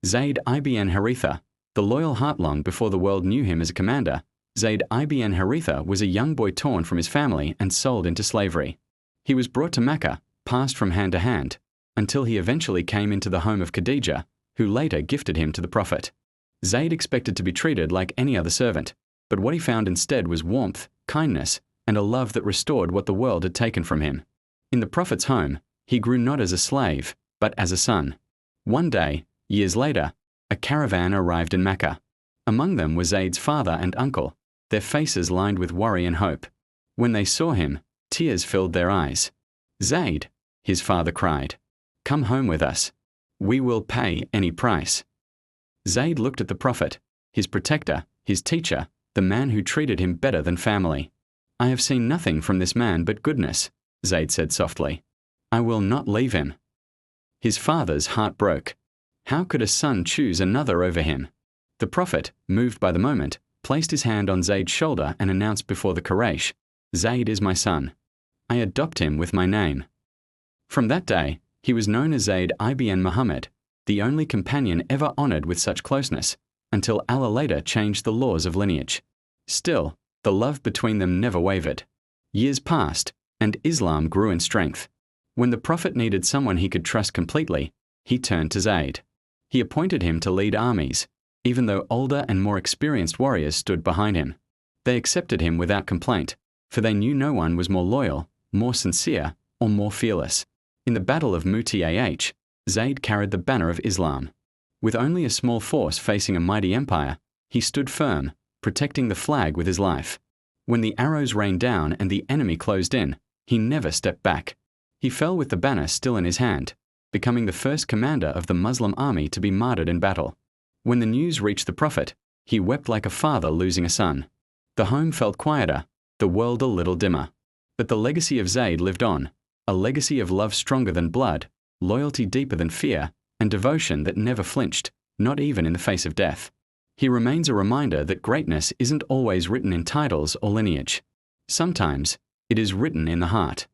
Zayd ibn Haritha, the loyal heart. Long before the world knew him as a commander, Zayd ibn Haritha was a young boy torn from his family and sold into slavery. He was brought to Mecca, passed from hand to hand, until he eventually came into the home of Khadija, who later gifted him to the Prophet. Zayd expected to be treated like any other servant, but what he found instead was warmth, kindness, and a love that restored what the world had taken from him. In the Prophet's home, he grew not as a slave, but as a son. One day, years later, a caravan arrived in Mecca. Among them were Zayd's father and uncle, their faces lined with worry and hope. When they saw him, tears filled their eyes. "Zayd," his father cried, "come home with us. We will pay any price." Zayd looked at the Prophet, his protector, his teacher, the man who treated him better than family. "I have seen nothing from this man but goodness," Zayd said softly. "I will not leave him." His father's heart broke. How could a son choose another over him? The Prophet, moved by the moment, placed his hand on Zayd's shoulder and announced before the Quraysh, "Zayd is my son. I adopt him with my name." From that day, he was known as Zayd ibn Muhammad, the only companion ever honored with such closeness, until Allah later changed the laws of lineage. Still, the love between them never wavered. Years passed, and Islam grew in strength. When the Prophet needed someone he could trust completely, he turned to Zayd. He appointed him to lead armies, even though older and more experienced warriors stood behind him. They accepted him without complaint, for they knew no one was more loyal, more sincere, or more fearless. In the Battle of Mutah, Zayd carried the banner of Islam. With only a small force facing a mighty empire, he stood firm, protecting the flag with his life. When the arrows rained down and the enemy closed in, he never stepped back. He fell with the banner still in his hand, becoming the first commander of the Muslim army to be martyred in battle. When the news reached the Prophet, he wept like a father losing a son. The home felt quieter, the world a little dimmer. But the legacy of Zayd lived on, a legacy of love stronger than blood, loyalty deeper than fear, and devotion that never flinched, not even in the face of death. He remains a reminder that greatness isn't always written in titles or lineage. Sometimes, it is written in the heart.